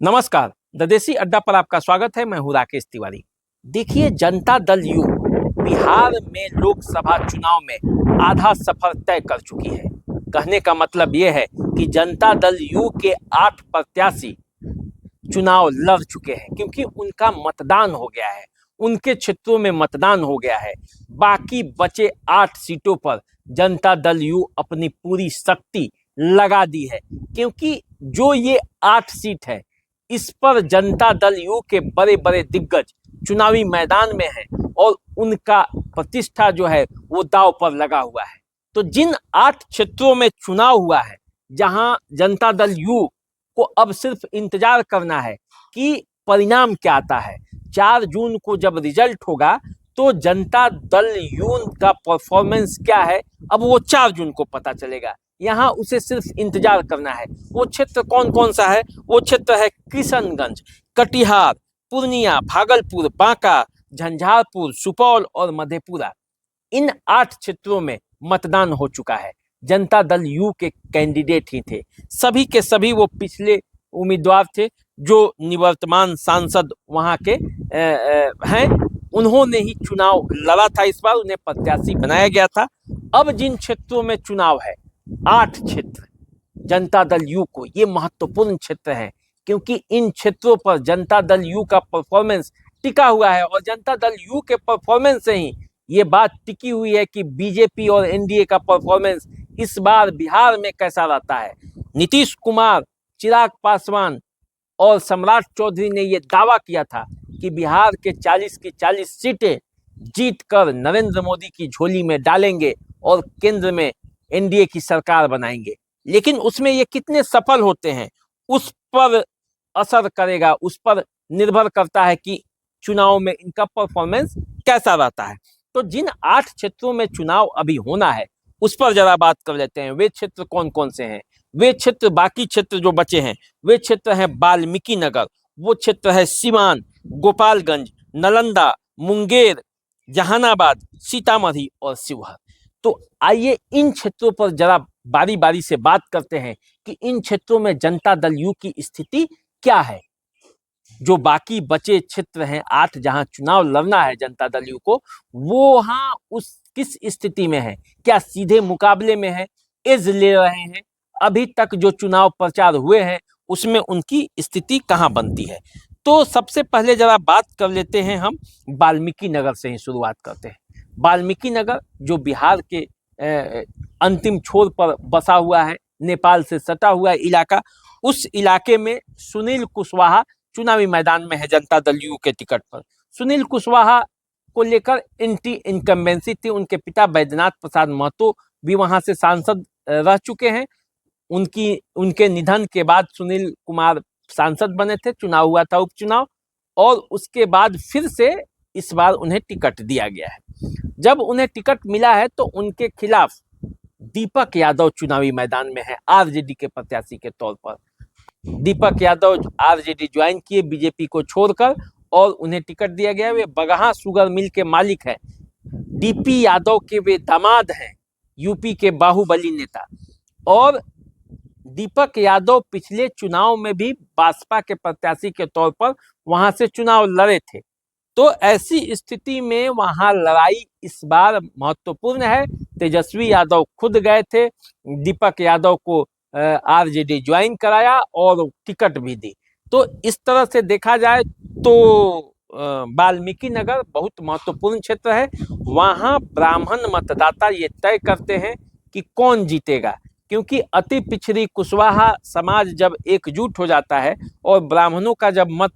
नमस्कार। द देसी अड्डा पर आपका स्वागत है। मैं हूं राकेश तिवारी। देखिए, जनता दल यू बिहार में लोकसभा चुनाव में आधा सफर तय कर चुकी है। कहने का मतलब यह है कि जनता दल यू के 8 प्रत्याशी चुनाव लड़ चुके हैं, क्योंकि उनका मतदान हो गया है, उनके क्षेत्रों में मतदान हो गया है। बाकी बचे 8 सीटों पर जनता दल यू अपनी पूरी शक्ति लगा दी है, क्योंकि जो ये 8 सीट है, इस पर जनता दल यू के बड़े बड़े दिग्गज चुनावी मैदान में हैं और उनका प्रतिष्ठा जो है वो दांव पर लगा हुआ है। तो जिन 8 क्षेत्रों में चुनाव हुआ है, जहां जनता दल यू को अब सिर्फ इंतजार करना है कि परिणाम क्या आता है। 4 जून को जब रिजल्ट होगा तो जनता दल यू का परफॉर्मेंस क्या है, अब वो 4 जून को पता चलेगा। यहाँ उसे सिर्फ इंतजार करना है। वो क्षेत्र कौन कौन सा है? वो क्षेत्र है किशनगंज, कटिहार, पूर्णिया, भागलपुर, बांका, झंझारपुर, सुपौल और मधेपुरा। इन 8 क्षेत्रों में मतदान हो चुका है। जनता दल यू के कैंडिडेट ही थे, सभी के सभी वो पिछले उम्मीदवार थे जो निवर्तमान सांसद वहां के हैं। उन्होंने ही चुनाव लड़ा था, इस बार उन्हें प्रत्याशी बनाया गया था। अब जिन क्षेत्रों में चुनाव है, 8 क्षेत्र जनता दल यू को ये महत्वपूर्ण क्षेत्र है, क्योंकि इन क्षेत्रों पर जनता दल यू का परफॉर्मेंस टिका हुआ है और जनता दल यू के परफॉर्मेंस से ही ये बात टिकी हुई है कि बीजेपी और एनडीए का परफॉर्मेंस इस बार बिहार में कैसा रहता है। नीतीश कुमार, चिराग पासवान और सम्राट चौधरी ने यह दावा किया था कि बिहार के 40 की 40 सीटें जीतकर नरेंद्र मोदी की झोली में डालेंगे और केंद्र में एनडीए की सरकार बनाएंगे। लेकिन उसमें ये कितने सफल होते हैं, उस पर असर करेगा, उस पर निर्भर करता है कि चुनाव में इनका परफॉर्मेंस कैसा रहता है। तो जिन 8 क्षेत्रों में चुनाव अभी होना है, उस पर जरा बात कर लेते हैं। वे क्षेत्र कौन कौन से हैं? वे क्षेत्र, बाकी क्षेत्र जो बचे हैं, वे क्षेत्र हैं वाल्मीकि नगर, वो क्षेत्र है सीवान, गोपालगंज, नालंदा, मुंगेर, जहानाबाद, सीतामढ़ी और शिवहर। तो आइए इन क्षेत्रों पर जरा बारी बारी से बात करते हैं कि इन क्षेत्रों में जनता दल यू की स्थिति क्या है। जो बाकी बचे क्षेत्र हैं 8, जहां चुनाव लड़ना है जनता दल यू को, वो वहां उस किस स्थिति में है? क्या सीधे मुकाबले में है, एज ले रहे हैं? अभी तक जो चुनाव प्रचार हुए हैं उसमें उनकी स्थिति कहां बनती है? तो सबसे पहले जरा बात कर लेते हैं, हम वाल्मीकि नगर से ही शुरुआत करते हैं। वाल्मीकि नगर जो बिहार के अंतिम छोर पर बसा हुआ है, नेपाल से सटा हुआ इलाका, उस इलाके में सुनील कुशवाहा चुनावी मैदान में है जनता दल यू के टिकट पर। सुनील कुशवाहा को लेकर एंटी इनकम्बेंसी थी। उनके पिता बैद्यनाथ प्रसाद महतो भी वहां से सांसद रह चुके हैं। उनके निधन के बाद सुनील कुमार सांसद बने थे, चुनाव हुआ था उपचुनाव, और उसके बाद फिर से इस बार उन्हें टिकट दिया गया है। जब उन्हें टिकट मिला है तो उनके खिलाफ दीपक यादव चुनावी मैदान में है आरजेडी के प्रत्याशी के तौर पर। दीपक यादव आरजेडी ज्वाइन किए बीजेपी को छोड़कर, और उन्हें टिकट दिया गया। वे बगहा शुगर मिल के मालिक हैं। डीपी यादव के वे दामाद हैं, यूपी के बाहुबली नेता। और दीपक यादव पिछले चुनाव में भी भाजपा के प्रत्याशी के तौर पर वहां से चुनाव लड़े थे। तो ऐसी स्थिति में वहां लड़ाई इस बार महत्वपूर्ण है। तेजस्वी यादव खुद गए थे, दीपक यादव को आरजेडी ज्वाइन कराया और टिकट भी दी। तो इस तरह से देखा जाए तो वाल्मीकि नगर बहुत महत्वपूर्ण क्षेत्र है। वहां ब्राह्मण मतदाता ये तय करते हैं कि कौन जीतेगा, क्योंकि अति पिछड़ी कुशवाहा समाज जब एकजुट हो जाता है और ब्राह्मणों का जब मत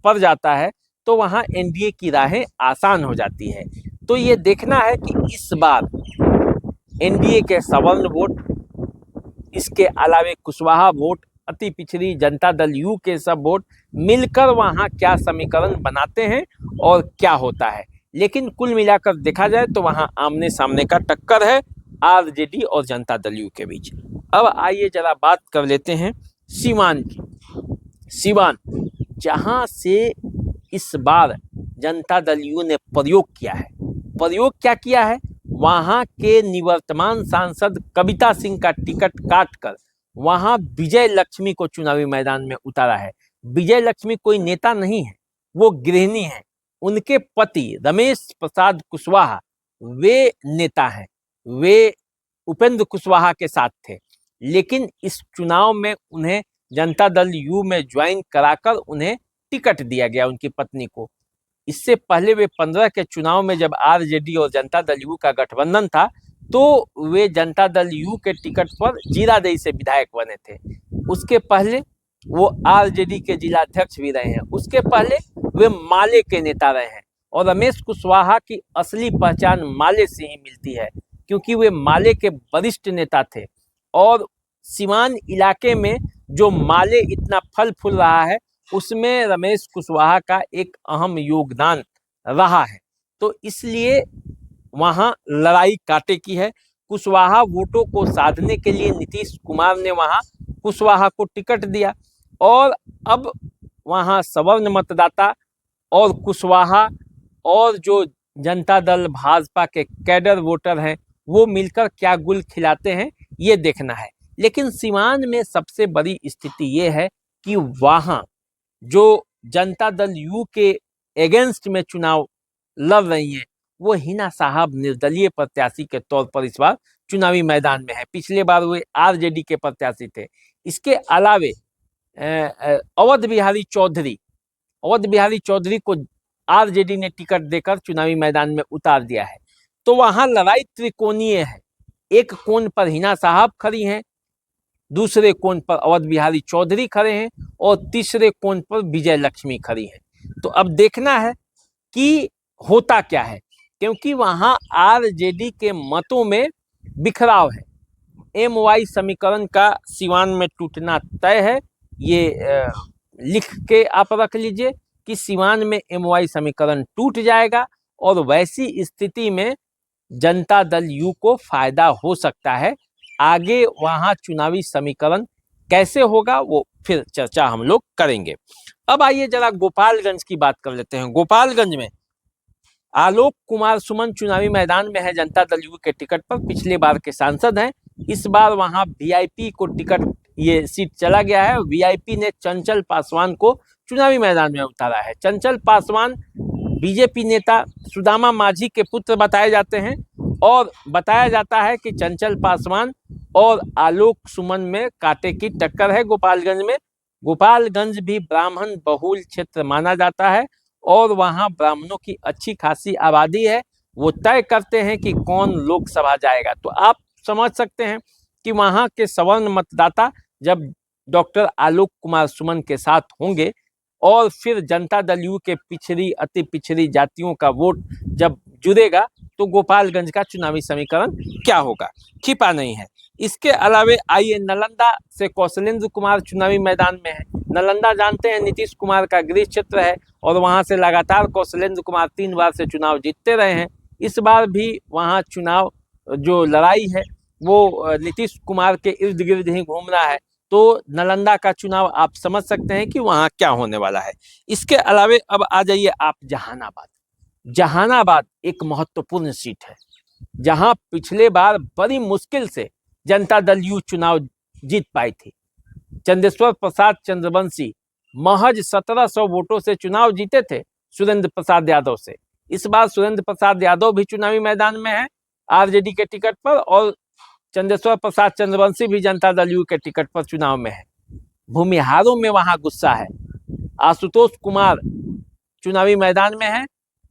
पड़ जाता है तो वहां एनडीए की राहें आसान हो जाती है। तो ये देखना है कि इस बार एनडीए के सवर्ण वोट, इसके अलावे कुशवाहा वोट, अति पिछड़ी जनता दल यू के सब वोट मिलकर वहां क्या समीकरण बनाते हैं और क्या होता है। लेकिन कुल मिलाकर देखा जाए तो वहां आमने सामने का टक्कर है आरजेडी और जनता दल यू के बीच। अब आइए जरा बात कर लेते हैं सीवान की। सीवान, जहां से इस बार जनता दल यू ने प्रयोग किया है। प्रयोग क्या किया है? वहां के निवर्तमान सांसद कविता सिंह का टिकट काटकर वहां विजय लक्ष्मी को चुनावी मैदान में उतारा है। विजय लक्ष्मी कोई नेता नहीं है, वो गृहिणी है। उनके पति रमेश प्रसाद कुशवाहा वे नेता हैं, वे उपेंद्र कुशवाहा के साथ थे। लेकिन इस चुनाव में उन्हें जनता दल यू में ज्वाइन कराकर उन्हें टिकट दिया गया, उनकी पत्नी को। इससे पहले वे 15 के चुनाव में जब आरजेडी और जनता दल यू का गठबंधन था तो वे जनता दल यू के टिकट पर जीरादेई से विधायक बने थे। उसके पहले वो आरजेडी के जिलाध्यक्ष भी रहे हैं। उसके पहले वे माले के नेता रहे हैं और रमेश कुशवाहा की असली पहचान माले से ही मिलती है, क्योंकि वे माले के वरिष्ठ नेता थे। और सिवान इलाके में जो माले इतना फल फूल रहा है उसमें रमेश कुशवाहा का एक अहम योगदान रहा है। तो इसलिए वहां लड़ाई कांटे की है। कुशवाहा वोटों को साधने के लिए नीतीश कुमार ने वहां कुशवाहा को टिकट दिया और अब वहां सवर्ण मतदाता और कुशवाहा और जो जनता दल भाजपा के कैडर वोटर हैं वो मिलकर क्या गुल खिलाते हैं ये देखना है। लेकिन सिवान में सबसे बड़ी स्थिति ये है कि वहां जो जनता दल यू के अगेंस्ट में चुनाव लड़ रही हैं वो हिना साहब निर्दलीय प्रत्याशी के तौर पर इस बार चुनावी मैदान में है। पिछले बार वे आरजेडी के प्रत्याशी थे। इसके अलावे अवध बिहारी चौधरी को आरजेडी ने टिकट देकर चुनावी मैदान में उतार दिया है। तो वहां लड़ाई त्रिकोणीय है। एक कोण पर हिना साहब खड़ी हैं, दूसरे कोण पर अवध बिहारी चौधरी खड़े हैं और तीसरे कोण पर विजय लक्ष्मी खड़ी हैं। तो अब देखना है कि होता क्या है, क्योंकि वहां आरजेडी के मतों में बिखराव है। एमवाई समीकरण का सिवान में टूटना तय है। ये लिख के आप रख लीजिए कि सिवान में एमवाई समीकरण टूट जाएगा और वैसी स्थिति में जनता दल यू को फायदा हो सकता है। आगे वहां चुनावी समीकरण कैसे होगा वो फिर चर्चा हम लोग करेंगे। अब आइए जरा गोपालगंज की बात कर लेते हैं। गोपालगंज में आलोक कुमार सुमन चुनावी मैदान में है जनता दल यू के टिकट पर। पिछले बार के सांसद हैं। इस बार वहां वीआईपी को टिकट ये सीट चला गया है। वीआईपी ने चंचल पासवान को चुनावी मैदान में उतारा है। चंचल पासवान बीजेपी नेता सुदामा माझी के पुत्र बताए जाते हैं और बताया जाता है कि चंचल पासवान और आलोक सुमन में कांटे की टक्कर है गोपालगंज में। गोपालगंज भी ब्राह्मण बहुल क्षेत्र माना जाता है और वहां ब्राह्मणों की अच्छी खासी आबादी है। वो तय करते हैं कि कौन लोकसभा जाएगा। तो आप समझ सकते हैं कि वहां के सवर्ण मतदाता जब डॉक्टर आलोक कुमार सुमन के साथ होंगे और फिर जनता दल यू के पिछड़ी अति पिछड़ी जातियों का वोट जब जुड़ेगा तो गोपालगंज का चुनावी समीकरण क्या होगा छिपा नहीं है। इसके अलावे आइए नालंदा से कौशलेंद्र कुमार चुनावी मैदान में है। नालंदा जानते हैं नीतीश कुमार का गृह क्षेत्र है और वहां से लगातार कौशलेंद्र कुमार 3 बार से चुनाव जीतते रहे हैं। इस बार भी वहां चुनाव जो लड़ाई है वो नीतीश कुमार के इर्द गिर्द ही घूम रहा है। तो नालंदा का चुनाव आप समझ सकते हैं कि वहां क्या होने वाला है। इसके अलावे अब आ जाइए आप जहानाबाद। जहानाबाद एक महत्वपूर्ण सीट है जहां पिछले बार बड़ी मुश्किल से जनता दल यू चुनाव जीत पाई थी। चंदेश्वर प्रसाद चंद्रवंशी महज 1700 वोटों से चुनाव जीते थे सुरेंद्र प्रसाद यादव से। इस बार सुरेंद्र प्रसाद यादव भी चुनावी मैदान में है आरजेडी के टिकट पर और चंदेश्वर प्रसाद चंद्रवंशी भी जनता दल यू के टिकट पर चुनाव में है। भूमिहारों में वहां गुस्सा है। आशुतोष कुमार चुनावी मैदान में है,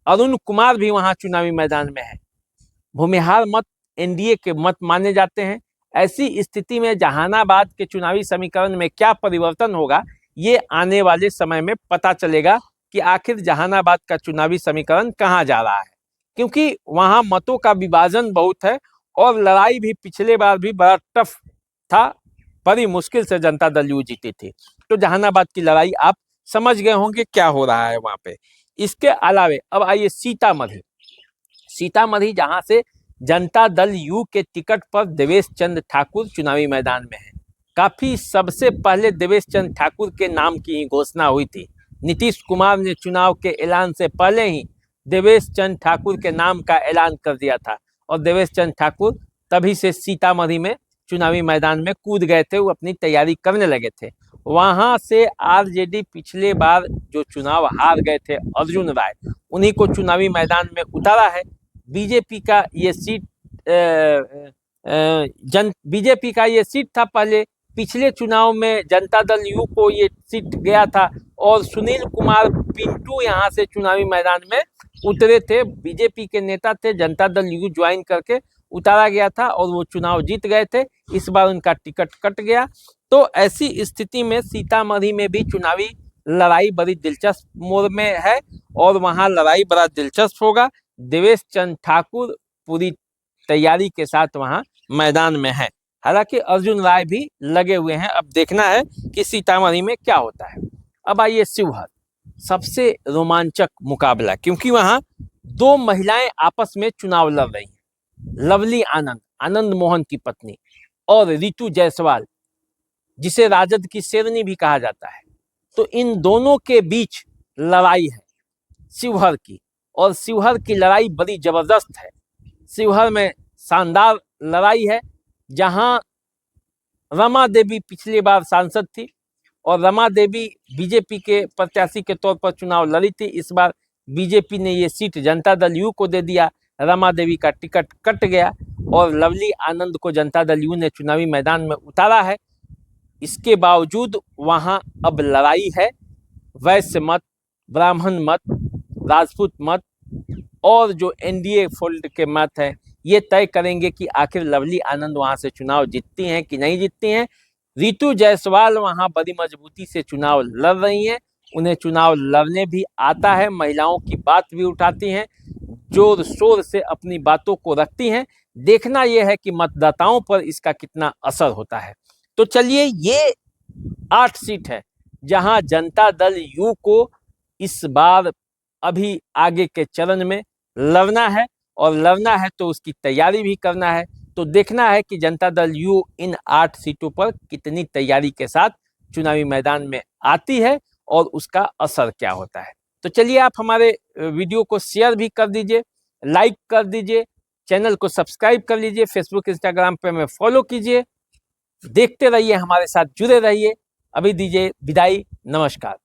अरुण कुमार भी वहां चुनावी मैदान में है। भूमिहार मत एनडीए के मत माने जाते हैं। ऐसी स्थिति में जहानाबाद के चुनावी समीकरण में क्या परिवर्तन होगा ये आने वाले समय में पता चलेगा कि आखिर जहानाबाद का चुनावी समीकरण कहां जा रहा है, क्योंकि वहां मतों का विभाजन बहुत है और लड़ाई भी पिछले बार भी बड़ा टफ था। बड़ी मुश्किल से जनता दल यू जीती थी। तो जहानाबाद की लड़ाई आप समझ गए होंगे क्या हो रहा है वहां पे। इसके अलावे अब आइए सीतामढ़ी जहां से जनता दल यू के टिकट पर देवेश चंद्र ठाकुर चुनावी मैदान में है। काफी सबसे पहले देवेश चंद्र ठाकुर के नाम की ही घोषणा हुई थी। नीतीश कुमार ने चुनाव के ऐलान से पहले ही देवेश चंद्र ठाकुर के नाम का ऐलान कर दिया था और देवेश चंद्र ठाकुर तभी से सीतामढ़ी में चुनावी मैदान में कूद गए थे, वो अपनी तैयारी करने लगे थे। वहां से आरजेडी पिछले बार जो चुनाव हार गए थे अर्जुन राय, उन्हीं को चुनावी मैदान में उतारा है। बीजेपी का ये सीट बीजेपी का ये सीट था पहले, पिछले चुनाव में जनता दल यू को ये सीट गया था और सुनील कुमार पिंटू यहाँ से चुनावी मैदान में उतरे थे। बीजेपी के नेता थे, जनता दल यू ज्वाइन करके उतारा गया था और वो चुनाव जीत गए थे। इस बार उनका टिकट कट गया। तो ऐसी स्थिति में सीतामढ़ी में भी चुनावी लड़ाई बड़ी दिलचस्प मोड़ में है और वहां लड़ाई बड़ा दिलचस्प होगा। देवेश चंद्र ठाकुर पूरी तैयारी के साथ वहां मैदान में है, हालांकि अर्जुन राय भी लगे हुए हैं। अब देखना है कि सीतामढ़ी में क्या होता है। अब आइए शिवहर, सबसे रोमांचक मुकाबला, क्योंकि वहां दो महिलाएं आपस में चुनाव लड़ रही हैं। लवली आनंद, आनंद मोहन की पत्नी, और रितु जायसवाल, जिसे राजद की शेरनी भी कहा जाता है। तो इन दोनों के बीच लड़ाई है शिवहर की, और शिवहर की लड़ाई बड़ी जबरदस्त है। शिवहर में शानदार लड़ाई है, जहां रमा देवी पिछली बार सांसद थी और रमा देवी बीजेपी के प्रत्याशी के तौर पर चुनाव लड़ी थी। इस बार बीजेपी ने ये सीट जनता दल यू को दे दिया, रमा देवी का टिकट कट गया और लवली आनंद को जनता दल यू ने चुनावी मैदान में उतारा है। इसके बावजूद वहां अब लड़ाई है। वैश्य मत, ब्राह्मण मत, राजपूत मत और जो एनडीए फोल्ड के मत हैं, ये तय करेंगे कि आखिर लवली आनंद वहां से चुनाव जीतती हैं कि नहीं जीतती हैं। रितु जायसवाल वहां बड़ी मजबूती से चुनाव लड़ रही हैं, उन्हें चुनाव लड़ने भी आता है, महिलाओं की बात भी उठाती हैं, जोर शोर से अपनी बातों को रखती हैं। देखना यह है कि मतदाताओं पर इसका कितना असर होता है। तो चलिए, ये 8 सीट है जहां जनता दल यू को इस बार अभी आगे के चरण में लड़ना है, और लड़ना है तो उसकी तैयारी भी करना है। तो देखना है कि जनता दल यू इन 8 सीटों पर कितनी तैयारी के साथ चुनावी मैदान में आती है और उसका असर क्या होता है। तो चलिए, आप हमारे वीडियो को शेयर भी कर दीजिए, लाइक कर दीजिए, चैनल को सब्सक्राइब कर लीजिए, फेसबुक इंस्टाग्राम पे हमें फॉलो कीजिए। देखते रहिए, हमारे साथ जुड़े रहिए। अभी दीजिए विदाई, नमस्कार।